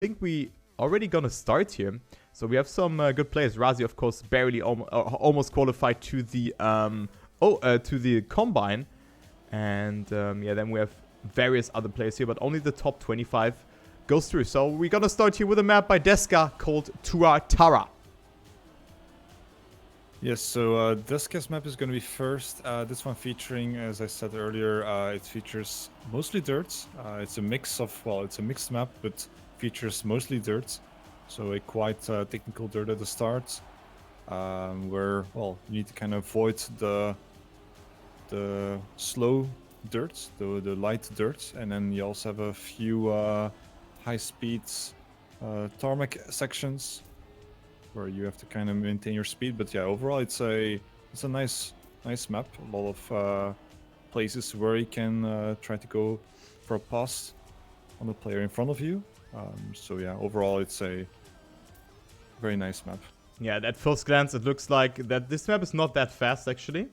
think we already gonna start here. So we have some good players. Razi, of course, barely almost qualified to the to the combine, and yeah, then we have various other players here, but only the top 25 goes through. So we're gonna start here with a map by Deska called Tuatara. Yes, so Deska's map is going to be first. This one featuring, as I said earlier, it features mostly dirt. It's a mix of, well, it's a mixed map, but features mostly dirt. So a quite technical dirt at the start, where, well, you need to kind of avoid the slow dirt, the light dirt, and then you also have a few high-speed tarmac sections where you have to kind of maintain your speed. But yeah, overall it's a nice map. A lot of places where you can try to go for a pass on the player in front of you. So yeah, overall it's a very nice map. Yeah, at first glance it looks like that this map is not that fast actually,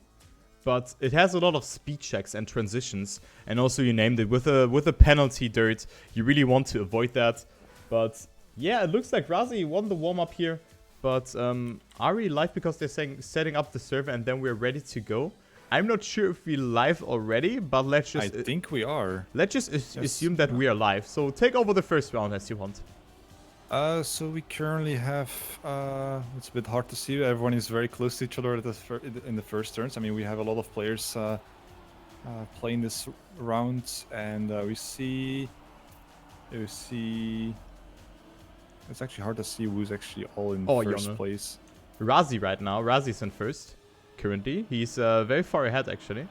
but it has a lot of speed checks and transitions, and also you named it with a penalty dirt. You really want to avoid that. But yeah, it looks like Razi won the warm up here. But are we live because they're saying setting up the server and then we're ready to go? I'm not sure if we're live already, but let's just... I think we are. Let's just assume that we are live. So take over the first round as you want. So we currently have... it's a bit hard to see. Everyone is very close to each other in the first turns. I mean, we have a lot of players playing this round, and we see... It's actually hard to see who's actually all in first place. Razi right now. Razi's in first, currently. He's very far ahead, actually.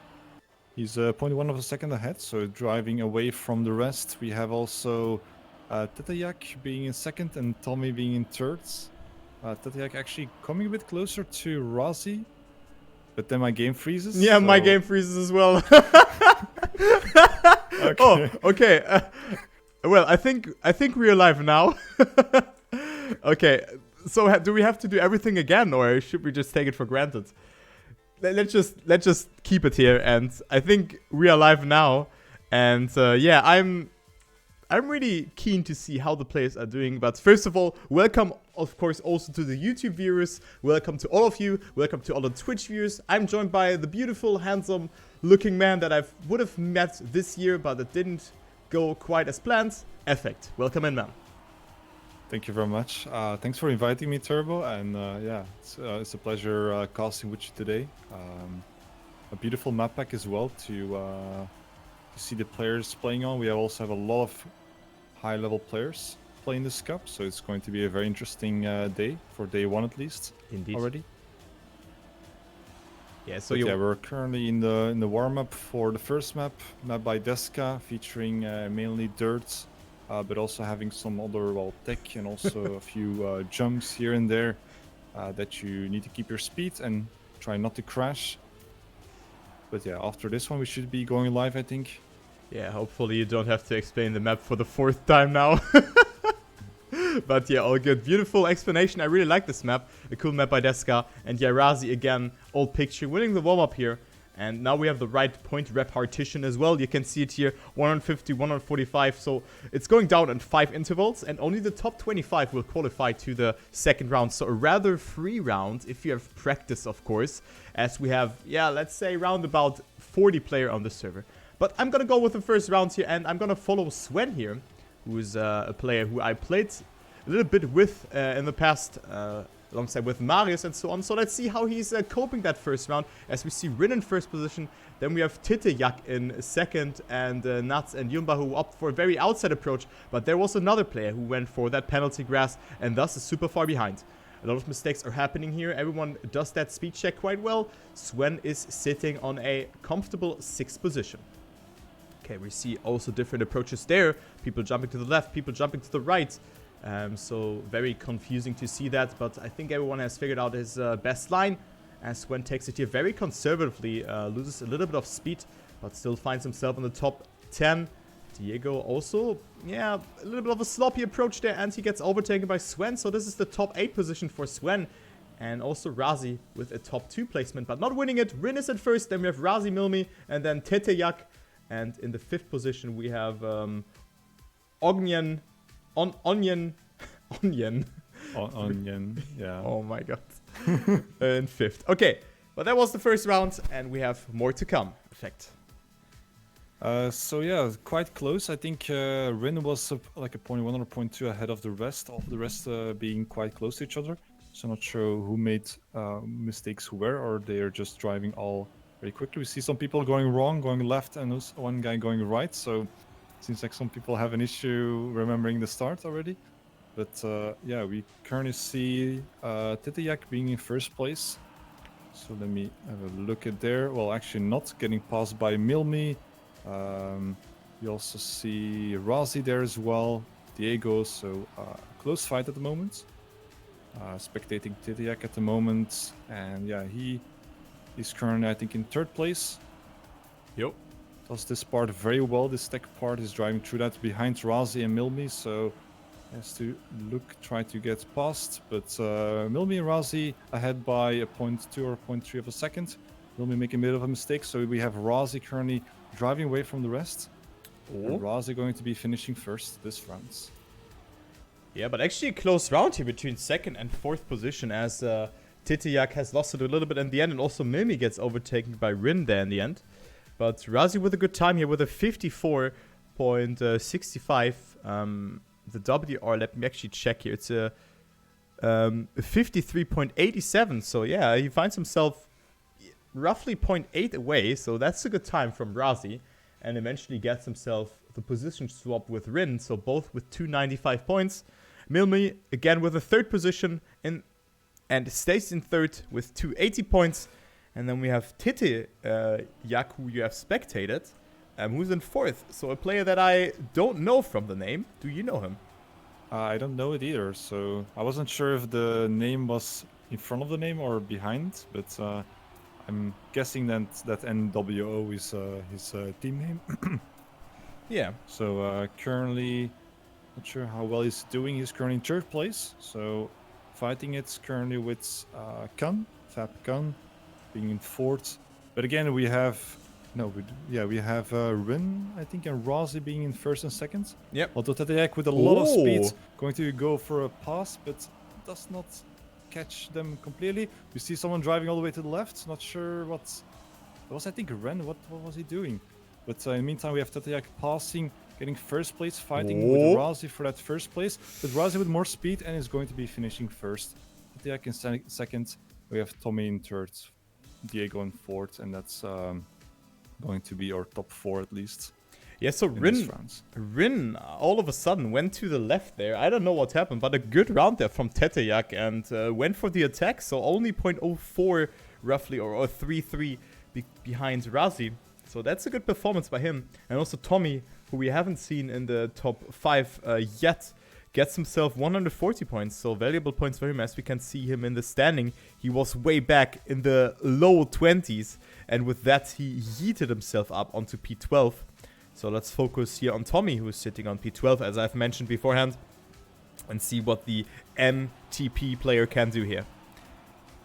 He's 0.1 of a second ahead, so driving away from the rest. We have also Tetayak being in second and Tommy being in third. Tetayak actually coming a bit closer to Razi, but then my game freezes. Yeah, so... my game freezes as well. Okay. Oh, okay. Well, I think we're live now. Okay, so do we have to do everything again, or should we just take it for granted? Let's just keep it here, and I think we are live now. And yeah, I'm really keen to see how the players are doing. But first of all, welcome, of course, also to the YouTube viewers. Welcome to all of you. Welcome to all the Twitch viewers. I'm joined by the beautiful, handsome-looking man that I would have met this year, but it didn't go quite as planned. eFFecT. Welcome in, man. Thank you very much. Thanks for inviting me, Turbo, and yeah, it's a pleasure casting with you today. A beautiful map pack as well to see the players playing on. We also have a lot of high-level players playing this cup, so it's going to be a very interesting day for day one at least. Indeed. Already. Yeah, so yeah, we're currently in the warm-up for the first map by Deska, featuring mainly dirt, but also having some other, well, tech and also a few jumps here and there that you need to keep your speed and try not to crash. But yeah, after this one we should be going live, I think. Yeah, hopefully you don't have to explain the map for the 4th time now. But yeah, all good. Beautiful explanation. I really like this map. A cool map by Deska. And yeah, Razi again, old picture, winning the warm-up here. And now we have the right point repartition as well. You can see it here, 150, 145. So it's going down in 5 intervals. And only the top 25 will qualify to the second round. So a rather free round, if you have practice, of course. As we have, yeah, let's say around about 40 players on the server. But I'm going to go with the first round here. And I'm going to follow Sven here, who is a player who I played a little bit with in the past, alongside with Marius and so on. So let's see how he's coping that first round, as we see Rin in first position. Then we have Tetayak in second, and Nuts and Yumba who opt for a very outside approach. But there was another player who went for that penalty grass and thus is super far behind. A lot of mistakes are happening here. Everyone does that speed check quite well. Sven is sitting on a comfortable 6th position. Okay, we see also different approaches there. People jumping to the left, people jumping to the right. So very confusing to see that, but I think everyone has figured out his best line, as Sven takes it here very conservatively, loses a little bit of speed, but still finds himself in the top 10. Diego also, yeah, a little bit of a sloppy approach there, and he gets overtaken by Sven, so this is the top 8 position for Sven. And also Razi with a top 2 placement, but not winning it. Rin is at first, then we have Razi Milmi, and then Tetayak, and in the 5th position we have Ognian Onion. Onion. Onion, yeah. Oh my god. In 5th. Okay, but that was the first round, and we have more to come. eFFecT. So yeah, quite close. I think Rin was like a 0.1 or 0.2 ahead of the rest. All the rest being quite close to each other. So not sure who made mistakes where, or they are just driving all very quickly. We see some people going wrong, going left, and one guy going right. So it seems like some people have an issue remembering the start already. But yeah, we currently see Titiak being in first place. So let me have a look at there. Well, actually not getting passed by Milmi. You also see Razi there as well, Diego. So close fight at the moment. Spectating Titiak at the moment, and yeah, he is currently I think in 3rd place. Yep. Does this part very well. This tech part is driving through that behind Razi and Milmi, so has to try to get past. But Milmi and Razi ahead by a 0.2 or 0.3 of a second. Milmi making a bit of a mistake, so we have Razi currently driving away from the rest. And Razi going to be finishing first this round. Yeah, but actually a close round here between 2nd and 4th position, as Titiak has lost it a little bit in the end, and also Mimi gets overtaken by Rin there in the end. But Razi with a good time here with a 54.65. The WR, let me actually check here. It's a 53.87. So yeah, he finds himself roughly 0.8 away. So that's a good time from Razi, and eventually gets himself the position swap with Rin. So both with 295 points. Milmi again with a 3rd position and stays in 3rd with 280 points. And then we have Titiak, who you have spectated, who's in 4th. So a player that I don't know from the name. Do you know him? I don't know it either. So I wasn't sure if the name was in front of the name or behind, but I'm guessing that NWO is his team name. Yeah. So currently, not sure how well he's doing. He's currently in 3rd place. So fighting it's currently with Kun, Fab Kun, being in 4th. But again, we have Rin, I think, and Razi being in 1st and 2nd. Yep. Although Tatiak with a lot of speed going to go for a pass, but does not catch them completely. We see someone driving all the way to the left. Not sure what was. I think Ren. What was he doing? But in the meantime, we have Tatiak passing, getting 1st place, fighting with Razi for that 1st place. But Razi with more speed and is going to be finishing 1st. Tatiak in 2nd. We have Tommy in 3rd, Diego in 4th, and that's going to be our top 4 at least. Yeah, so Rin all of a sudden went to the left there. I don't know what happened, but a good round there from Tetiak, and went for the attack. So only 0.04 roughly, or 3.3 behind Razi. So that's a good performance by him. And also Tommy, who we haven't seen in the top 5 yet, gets himself 140 points. So valuable points for him. As we can see him in the standing, he was way back in the low 20s. And with that, he yeeted himself up onto P12. So let's focus here on Tommy, who is sitting on P12, as I've mentioned beforehand, and see what the MTP player can do here.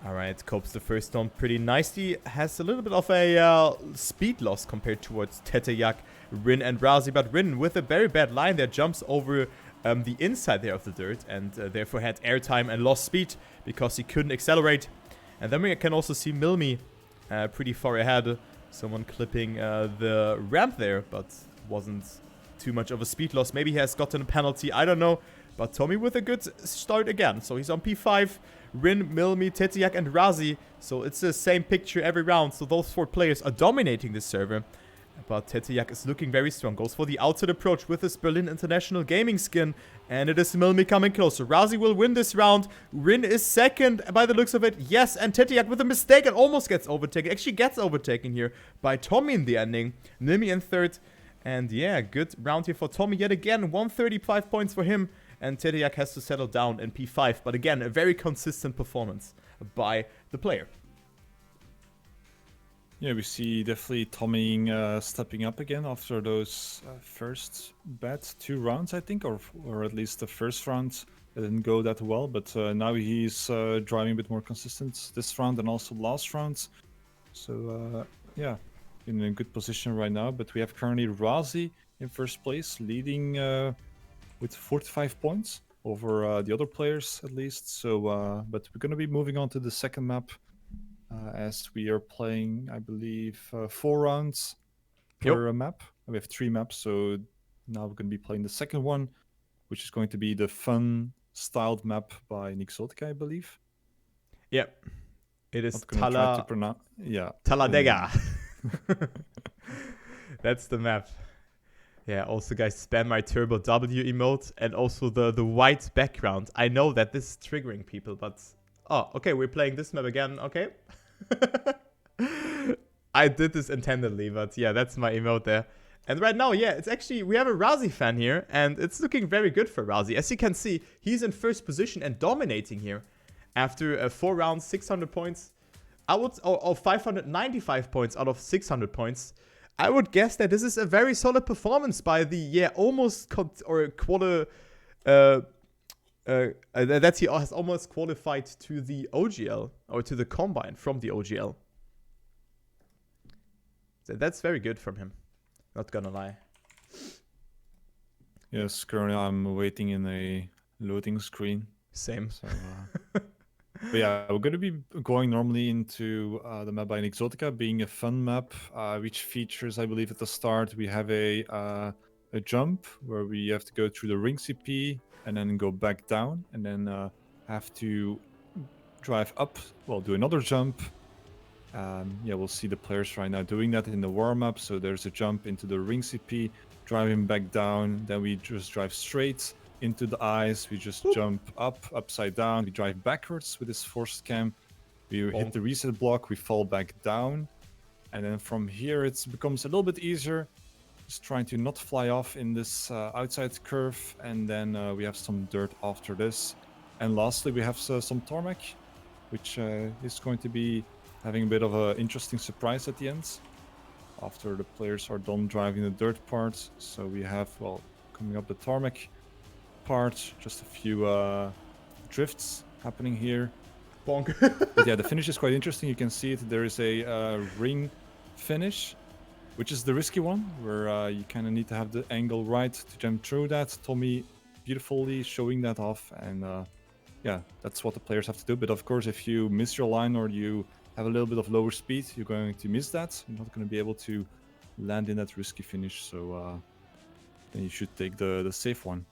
Alright, copes the first storm pretty nicely. Has a little bit of a speed loss compared towards Tetiak, Rin, and Razi. But Rin, with a very bad line there, jumps over the inside there of the dirt, and therefore had airtime and lost speed because he couldn't accelerate. And then we can also see Milmi pretty far ahead. Someone clipping the ramp there, but wasn't too much of a speed loss. Maybe he has gotten a penalty, I don't know. But Tommy with a good start again. So he's on P5, Rin, Milmi, Tetiak, and Razi. So it's the same picture every round. So those 4 players are dominating this server. But Tetiak is looking very strong. Goes for the outside approach with his Berlin International Gaming skin. And it is Milmi coming closer. Razi will win this round. Rin is second by the looks of it. Yes, and Tetiak with a mistake and almost gets overtaken. Actually gets overtaken here by Tommy in the ending. Milmi in third. And yeah, good round here for Tommy yet again. 135 points for him. And Tetiak has to settle down in P5. But again, a very consistent performance by the player. Yeah, we see definitely Tommy stepping up again after those first bad 2 rounds, I think, or at least the first round didn't go that well. But now he's driving a bit more consistent this round and also last round. So yeah, in a good position right now. But we have currently Razi in first place, leading with 45 points over the other players at least. So, but we're going to be moving on to the second map as we are playing, I believe, 4 rounds per map. We have 3 maps, so now we're going to be playing the second one, which is going to be the fun styled map by Exotica, I believe. Yeah. It is Not gonna try to pronounce. Yeah. Talladega. That's the map. Yeah, also guys, spam my Turbo W emote and also the white background. I know that this is triggering people, but... Oh, okay, we're playing this map again, okay. I did this intendedly, but yeah, that's my emote there. And right now, yeah, it's actually, we have a Razi fan here, and it's looking very good for Razi. As you can see, he's in first position and dominating here. After 4 rounds, 600 points. I would, or 595 points out of 600 points. I would guess that this is a very solid performance by the, yeah, almost, that he has almost qualified to the OGL, or to the Combine from the OGL. So that's very good from him. Not gonna lie. Yes, currently I'm waiting in a loading screen. Same. So, but yeah, we're going to be going normally into the map by Exotica, being a fun map, which features, I believe, at the start we have a jump where we have to go through the ring CP and then go back down, and then have to drive up. Well, do another jump. Yeah, we'll see the players right now doing that in the warm-up. So there's a jump into the ring CP, driving back down. Then we just drive straight into the ice. We just jump up, upside down. We drive backwards with this forced cam. We hit the reset block. We fall back down. And then from here, it becomes a little bit easier. Just trying to not fly off in this outside curve. And then we have some dirt after this. And lastly, we have some tarmac, which is going to be having a bit of an interesting surprise at the end after the players are done driving the dirt part. So we have, well, coming up the tarmac part, just a few drifts happening here. Bonk. But yeah, the finish is quite interesting. You can see it. There is a ring finish, which is the risky one, where you kind of need to have the angle right to jump through that. Tommy beautifully showing that off, and yeah, that's what the players have to do. But of course, if you miss your line or you have a little bit of lower speed, you're going to miss that. You're not going to be able to land in that risky finish. So then you should take the safe one.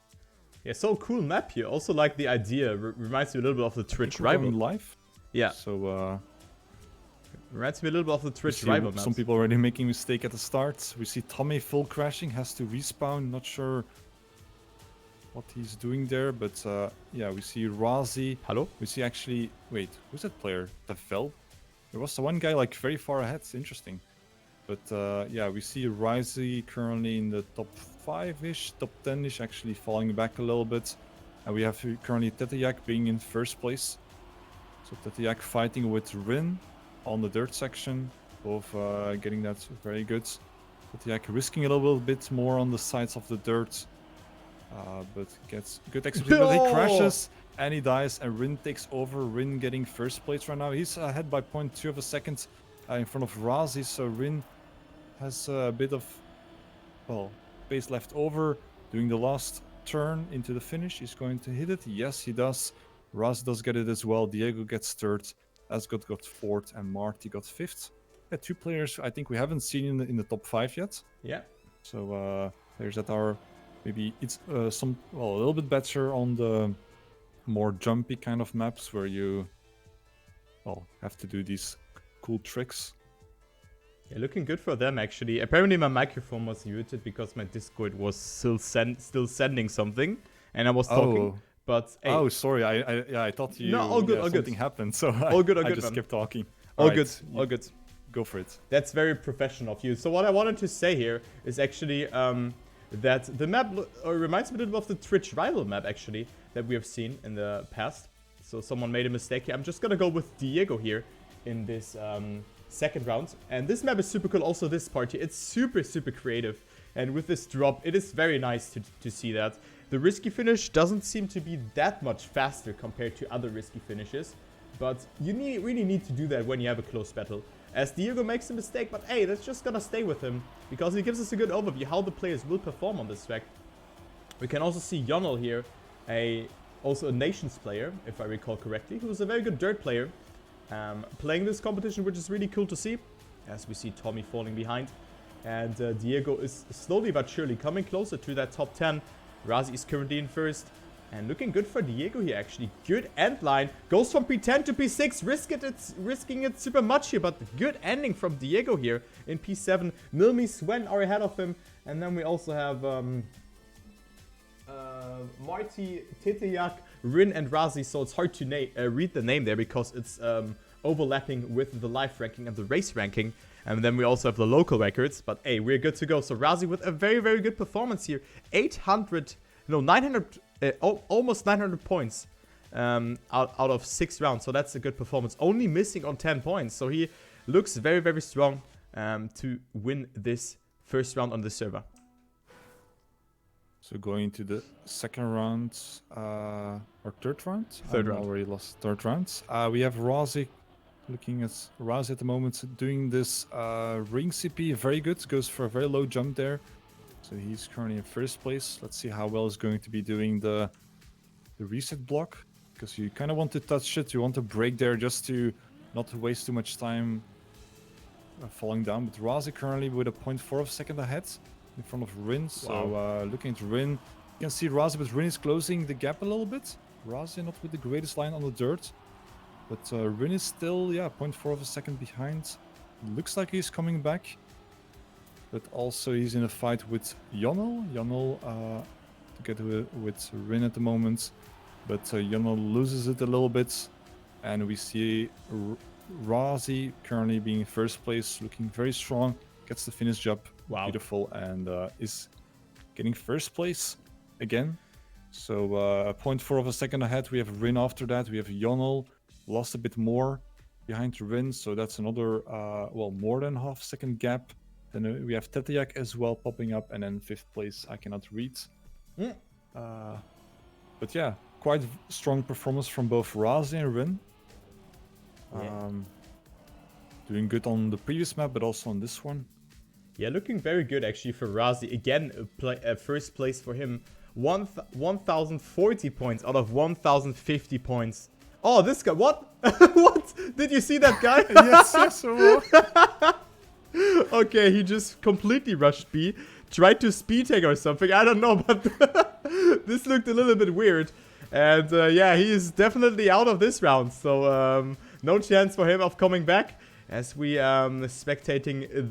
Yeah, so cool map here. Also like the idea. Reminds me a little bit of the Twitch rival. Live. Yeah. So reminds me a little bit of the Twitch rival maps. Some people already making a mistake at the start. We see Tommy full crashing, has to respawn. Not sure what he's doing there, but yeah, we see Razi. Hello? We see actually, wait, who's that player? The Vel? There was one guy like very far ahead. It's interesting. But yeah, we see Razi currently in the top 5-ish, top 10-ish, actually falling back a little bit. And we have currently Tetayak being in first place. So Tetayak fighting with Rin on the dirt section, both getting that very good. Tetayak risking a little bit more on the sides of the dirt, but gets good execution. But he crashes and he dies, and Rin takes over. Rin getting first place right now. He's ahead by 0.2 of a second in front of Razi, so Rin has a bit of, well, space left over. Doing the last turn into the finish. He's going to hit it. Yes, he does. Razi does get it as well. Diego gets third. Asgod got fourth, and Marty got fifth. Yeah, 2 players I think we haven't seen in the top 5 yet. Yeah. So players that are maybe it's a little bit better on the more jumpy kind of maps where you, well, have to do these cool tricks. Yeah, looking good for them actually. Apparently my microphone was muted because my Discord was still sending something, and I was talking. But hey. Oh, sorry. I thought you. No, all good. All something good. happened, so all good. I just kept talking. All good. All good. Go for it. That's very professional of you. So what I wanted to say here is actually that the map reminds me a little bit of the Twitch rival map actually that we have seen in the past. So someone made a mistake here. I'm just gonna go with Diego here in this second round. And this map is super cool. Also this part here, it's super creative. And with this drop, it is very nice to see that. The risky finish doesn't seem to be that much faster compared to other risky finishes. But you really need to do that when you have a close battle. As Diego makes a mistake, but hey, that's just gonna stay with him. Because he gives us a good overview how the players will perform on this track. We can also see Yonel here, also a Nations player, if I recall correctly, who is a very good dirt player, playing this competition, which is really cool to see, as we see Tommy falling behind. And Diego is slowly but surely coming closer to that top 10. Razi is currently in first. And looking good for Diego here, actually. Good end line. Goes from P10 to P6. Risking it super much here, but good ending from Diego here in P7. Milmi, Sven are ahead of him. And then we also have Marty, Titeyak, Rin, and Razi. So it's hard to read the name there because it's overlapping with the live ranking and the race ranking. And then we also have the local records. But hey, we're good to go. So Razi with a very, very good performance here. 900... almost 900 points out of 6 rounds, so that's a good performance. Only missing on 10 points, so he looks very, very strong to win this first round on the server. So going to the second round, or third round? Third round. Already lost third round. We have Razi, looking at Razi at the moment, doing this ring CP, very good, goes for a very low jump there. So he's currently in first place. Let's see how well he's going to be doing the reset block. Because you kind of want to touch it. You want to break there just to not waste too much time falling down. But Razi currently with a 0.4 of a second ahead in front of Rin. So looking at Rin, you can see Razi, but Rin is closing the gap a little bit. Razi not with the greatest line on the dirt. But Rin is still, 0.4 of a second behind. Looks like he's coming back. But also he's in a fight with Yonel. Yonel together with Rin at the moment. But Yonel loses it a little bit. And we see Razi currently being in first place, looking very strong. Gets the finish job. Wow. Beautiful. And is getting first place again. So 0.4 of a second ahead. We have Rin after that. We have Yonel. Lost a bit more behind Rin. So that's another, more than half second gap. Then we have Tetiak as well popping up, and then 5th place I cannot read. But yeah, quite strong performance from both Razi and Rin. Doing good on the previous map, but also on this one. Yeah, looking very good actually for Razi. Again, first place for him. 1,040 points out of 1,050 points. Oh, this guy, what? What? Did you see that guy? Yes. Okay, he just completely rushed B. Tried to speed tag or something. I don't know, but this looked a little bit weird. And he is definitely out of this round. So no chance for him of coming back. As we spectating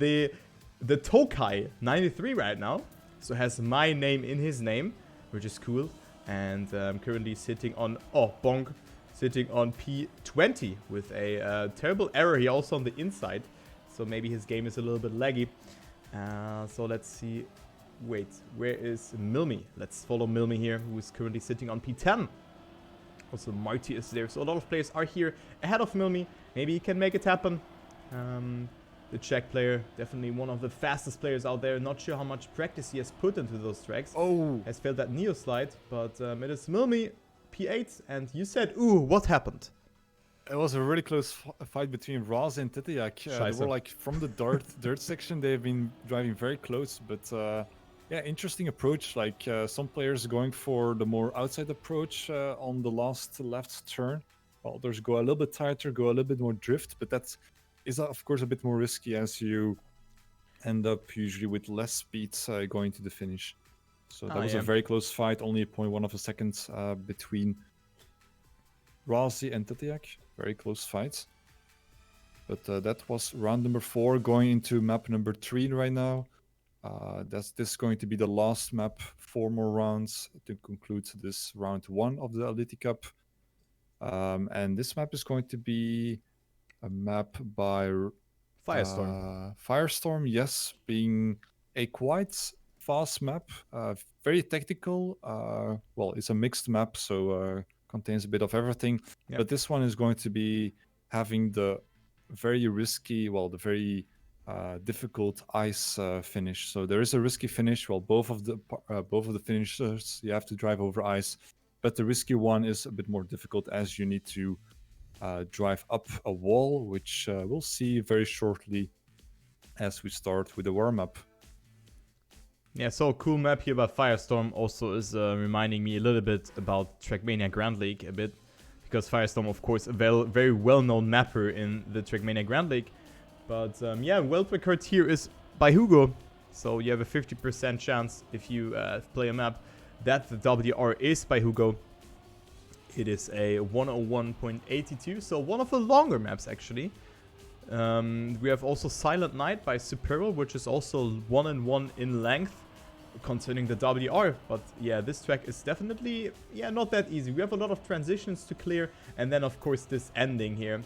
the Tokai 93 right now. So has my name in his name, which is cool. And currently sitting on, bonk, sitting on P20 with a terrible error here also on the inside. So maybe his game is a little bit laggy. So let's see. Wait, where is Milmi? Let's follow Milmi here, who is currently sitting on P10. Also, Marty is there. So a lot of players are here ahead of Milmi. Maybe he can make it happen. The Czech player, definitely one of the fastest players out there. Not sure how much practice he has put into those tracks. Oh! Has failed that Neo slide. But it is Milmi, P8. And you said, ooh, what happened? It was a really close fight between Razi and Titiak. They were like from the dirt section. They've been driving very close, but interesting approach. Like some players going for the more outside approach on the last left turn, while others go a little bit tighter, go a little bit more drift. But that is of course a bit more risky as you end up usually with less speed going to the finish. So that was a very close fight. Only a 0.1 of a second between Razi and Titiak. Very close fight. But that was round number 4, going into map number 3 right now. This is going to be the last map, 4 more rounds to conclude this round 1 of the Elity Cup. And this map is going to be a map by Firestorm. Firestorm, yes, being a quite fast map, very technical. It's a mixed map, so contains a bit of everything. Yep. But this one is going to be having the very risky, the very difficult ice finish. So there is a risky finish. Both of the finishers you have to drive over ice, but the risky one is a bit more difficult as you need to drive up a wall, which we'll see very shortly as we start with the warm-up. Yeah, so cool map here by Firestorm also is reminding me a little bit about Trackmania Grand League a bit. Because Firestorm, of course, a very well-known mapper in the Trackmania Grand League. But yeah, world record here is by Hugo. So you have a 50% chance if you play a map that the WR is by Hugo. It is a 101.82, so one of the longer maps actually. We have also Silent Night by Superal, which is also 1-1 in length concerning the WR. But yeah, this track is definitely not that easy. We have a lot of transitions to clear, and then of course this ending here,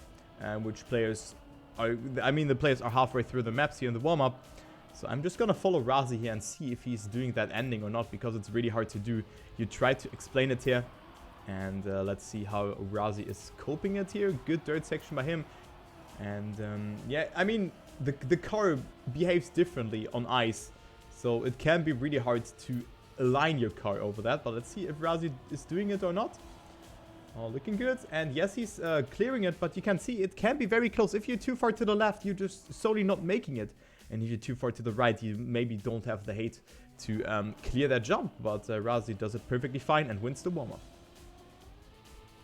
which players are, the players are halfway through the maps here in the warm-up. So I'm just gonna follow Razi here and see if he's doing that ending or not, because it's really hard to do. You try to explain it here, and let's see how Razi is coping it here. Good dirt section by him. And yeah, I mean, the car behaves differently on ice, so it can be really hard to align your car over that. But let's see if Razi is doing it or not. Oh, looking good. And yes, he's clearing it, but you can see it can be very close. If you're too far to the left, you're just solely not making it. And if you're too far to the right, you maybe don't have the height to clear that jump. But Razi does it perfectly fine and wins the warm-up.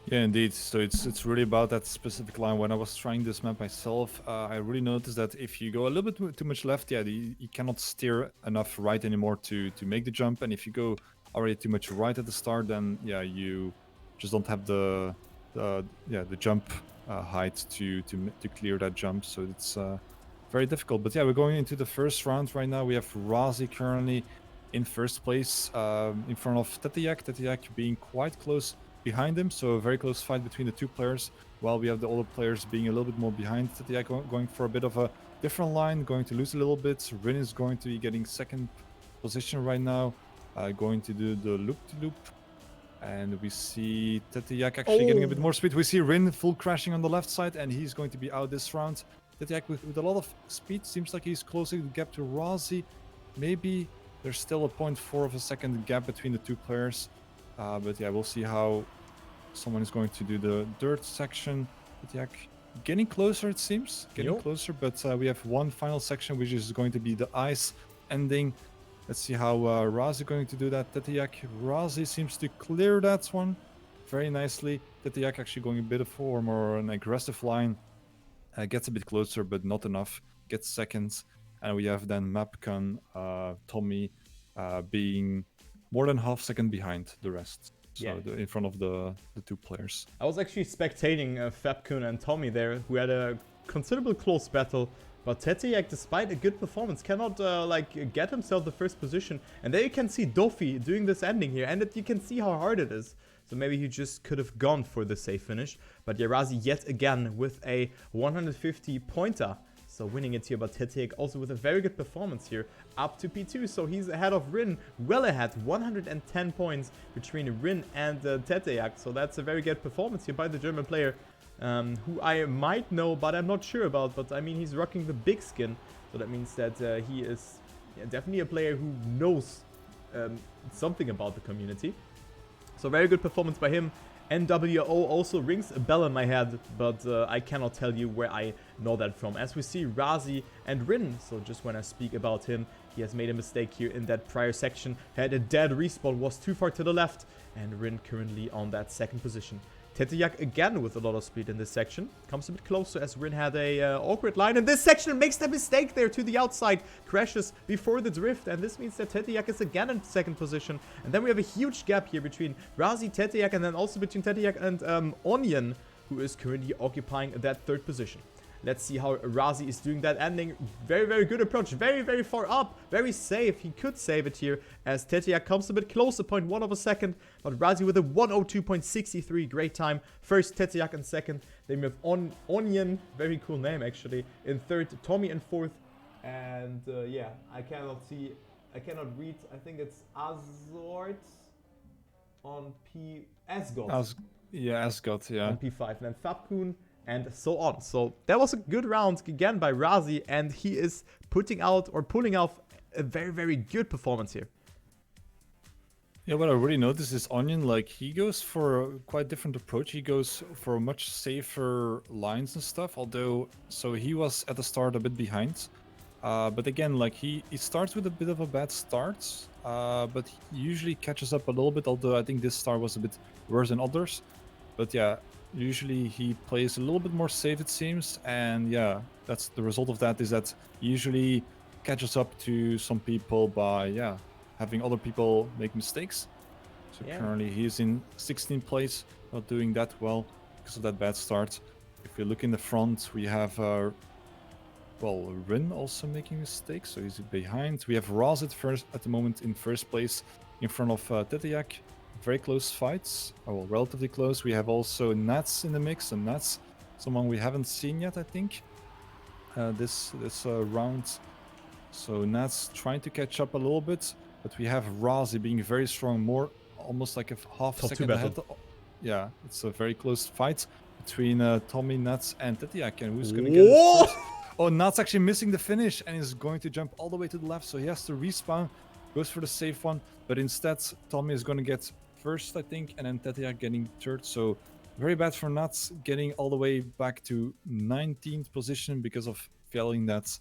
Yeah, indeed. So it's really about that specific line. When I was trying this map myself, I really noticed that if you go a little bit too much left, yeah, you cannot steer enough right anymore to make the jump. And if you go already too much right at the start, then yeah, you just don't have the jump height to clear that jump. So it's very difficult. But yeah, we're going into the first round right now. We have Razi currently in first place in front of Tetiak. Tetiak being quite close behind him, so a very close fight between the two players, while we have the older players being a little bit more behind. Tetiak going for a bit of a different line, going to lose a little bit. Rin is going to be getting second position right now, going to do the loop-to-loop. And we see Tetiak actually getting a bit more speed. We see Rin full crashing on the left side, and he's going to be out this round. Tetiak with a lot of speed, seems like he's closing the gap to Razi. Maybe there's still a 0.4 of a second gap between the two players. But yeah, we'll see how someone is going to do the dirt section. Tetiak getting closer, it seems. Getting closer, but we have one final section, which is going to be the ice ending. Let's see how Razi is going to do that. Tetiak, Razi seems to clear that one very nicely. Tetiak actually going a bit of more an aggressive line. Gets a bit closer, but not enough. Gets seconds. And we have then Mapcon, Tommy being more than half second behind the rest. So in front of the two players. I was actually spectating eFFecT and Tommy there, who had a considerable close battle. But Tetiak, despite a good performance, cannot get himself the first position. And there you can see Dofi doing this ending here, and you can see how hard it is. So maybe he just could have gone for the safe finish. But Razi yet again with a 150 pointer. So winning it here, but Tetiak also with a very good performance here, up to P2. So he's ahead of Rin, well ahead, 110 points between Rin and Tetiak. So that's a very good performance here by the German player, who I might know, but I'm not sure about. But I mean, he's rocking the big skin. So that means that he is definitely a player who knows something about the community. So very good performance by him. NWO also rings a bell in my head, but I cannot tell you where I know that from. As we see Razi and Rin, so just when I speak about him, he has made a mistake here in that prior section. Had a dead respawn, was too far to the left, and Rin currently on that second position. Tetiak again with a lot of speed in this section. Comes a bit closer as Rin had a awkward line. In this section makes the mistake there to the outside. Crashes before the drift. And this means that Tetiak is again in second position. And then we have a huge gap here between Razi, Tetiak, and then also between Tetiak and Onion, who is currently occupying that third position. Let's see how Razi is doing that ending. Very good approach. Very far up. Very safe. He could save it here as Tetiak comes a bit closer, 0.1 of a second. But Razi with a 102.63. Great time. First Tetiak in second. Then we have Onion. Very cool name actually. In third. Tommy in fourth. And yeah, I cannot read. I think it's Azort on P. Asgot. Asgot, yeah. On P5. And then Fabkun. And so on. So that was a good round again by Razi, and he is pulling off a very good performance here. Yeah, what I really noticed is Onion, like, he goes for a quite different approach. He goes for much safer lines and stuff, although, so he was at the start a bit behind. But again, like he starts with a bit of a bad start, but he usually catches up a little bit. Although I think this start was a bit worse than others. But yeah, usually he plays a little bit more safe, it seems. And yeah, that's the result of that is that he usually catches up to some people by having other people make mistakes. So Yeah. currently he's in 16th place, not doing that well because of that bad start. If you look in the front, we have Rin also making mistakes, so he's behind. We have Raz at the moment in first place in front of Tetiak. Very close fights, relatively close. We have also Nats in the mix, and Nats, someone we haven't seen yet, I think, this round. So Nats trying to catch up a little bit, but we have Razi being very strong, more almost like a half Top second two ahead. battle. Yeah, it's a very close fight between Tommy, Nats, and Tetiak, and who's gonna get it first? Oh, Nats actually missing the finish and is going to jump all the way to the left, so he has to respawn, goes for the safe one, but instead Tommy is gonna get first, I think, and then Tetiak getting third, so very bad for Nats, getting all the way back to 19th position because of failing that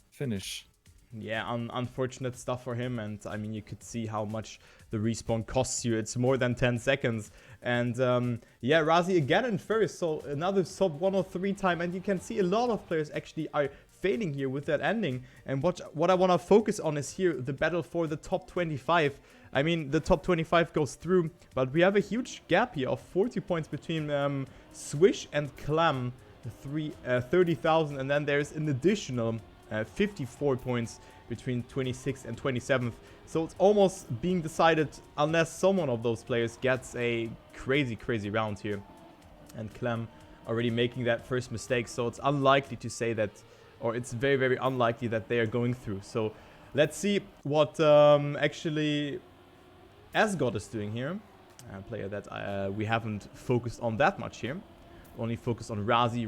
finish. Yeah, unfortunate stuff for him, and I mean, you could see how much the respawn costs you. It's more than 10 seconds. And yeah, Razi again in first, so another sub 103 time, and you can see a lot of players actually are failing here with that ending. And what I want to focus on is here the battle for the top 25. I mean, the top 25 goes through, but we have a huge gap here of 40 points between Swish and Clam, 30,000, and then there's an additional 54 points between 26th and 27th. So it's almost being decided unless someone of those players gets a crazy round here. And Clem already making that first mistake. So it's unlikely to say that, or it's very unlikely that they are going through. So let's see what actually Asgard is doing here. A player that we haven't focused on that much here. Only focused on Razi,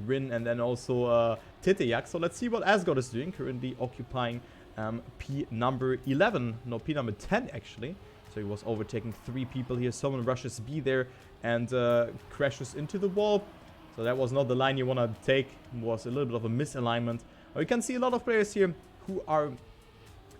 Rin, and then also Titeyak. So let's see what Asgard is doing. Currently occupying P number 11. No, P number 10 actually. So he was overtaking 3 people here. Someone rushes B there and crashes into the wall. So that was not the line you want to take. It was a little bit of a misalignment. We can see a lot of players here who are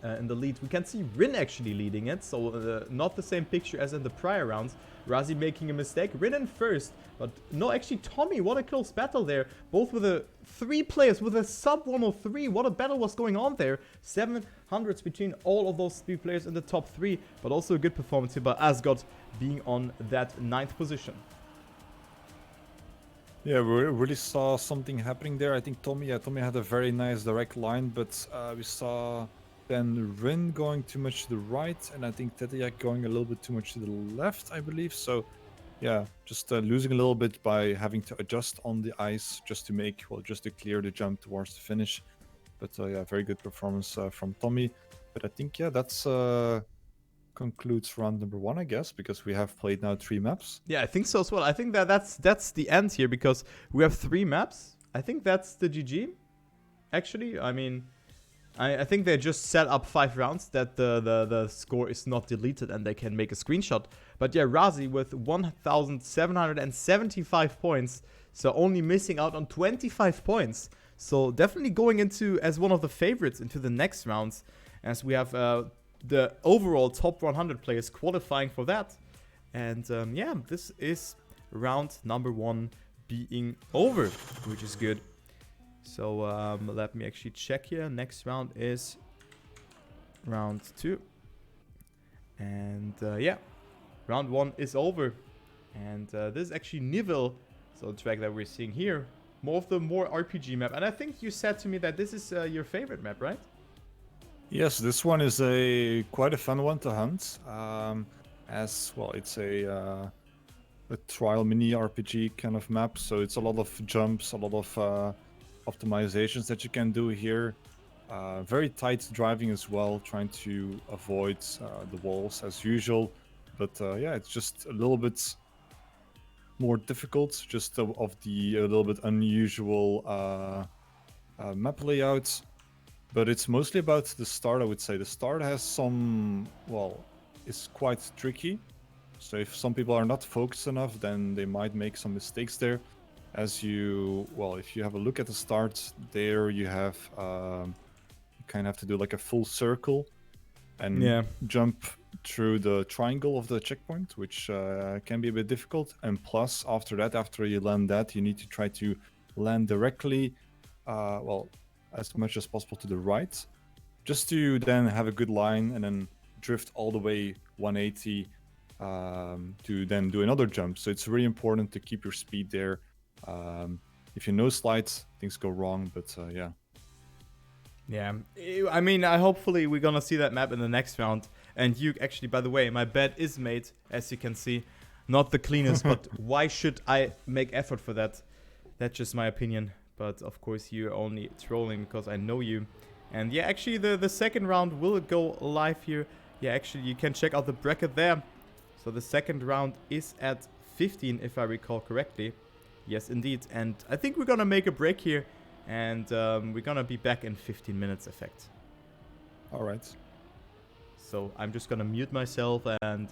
in the lead. We can see Rin actually leading it. So not the same picture as in the prior rounds. Razi making a mistake. Rin in first. But no, actually Tommy, what a close battle there. Both with 3 players with a sub 103. What a battle was going on there. 700s between all of those 3 players in the top 3. But also a good performance here by Asgard being on that 9th position. Yeah, we really saw something happening there. I think Tommy had a very nice direct line, but we saw then Rin going too much to the right, and I think Tetiak going a little bit too much to the left, I believe. So, yeah, just losing a little bit by having to adjust on the ice just to clear the jump towards the finish. But yeah, very good performance from Tommy. But I think, yeah, that's concludes round number 1, I guess, because we have played now 3 maps. Yeah, I think so as well. I think that's the end here because we have 3 maps. I think that's the GG. Actually, I mean, I think they just set up 5 rounds that the score is not deleted and they can make a screenshot. But yeah, Razi with 1,775 points, so only missing out on 25 points. So definitely going into as one of the favorites into the next rounds, as we have the overall top 100 players qualifying for that. And yeah, this is round number 1 being over, which is good. So let me actually check here. Next round is round 2. And yeah, round 1 is over. And this is actually Nivelle, so the track that we're seeing here. More RPG map. And I think you said to me that this is your favorite map, right? Yes, this one is quite a fun one to hunt. As well, it's a trial mini RPG kind of map, so it's a lot of jumps, a lot of optimizations that you can do here. Very tight driving as well, trying to avoid the walls as usual. But yeah, it's just a little bit more difficult, just of the a little bit unusual map layout. But it's mostly about the start, I would say. The start has some, well, it's quite tricky. So if some people are not focused enough, then they might make some mistakes there. As you, well, if you have a look at the start, there you have kind of have to do like a full circle and Yeah. jump through the triangle of the checkpoint, which can be a bit difficult. And plus, after that, after you land that, you need to try to land directly, well, as much as possible to the right, just to then have a good line and then drift all the way 180 to then do another jump. So it's really important to keep your speed there. If you no slide, things go wrong, but yeah. Yeah, I mean, hopefully we're gonna see that map in the next round. And you actually, by the way, my bed is made, as you can see. Not the cleanest, but why should I make effort for that? That's just my opinion. But of course, you're only trolling because I know you. And yeah, actually, the second round will go live here. Yeah, actually, you can check out the bracket there. So the second round is at 15, if I recall correctly. Yes, indeed. And I think we're gonna make a break here. And we're gonna be back in 15 minutes, eFFecT. All right. So I'm just gonna mute myself and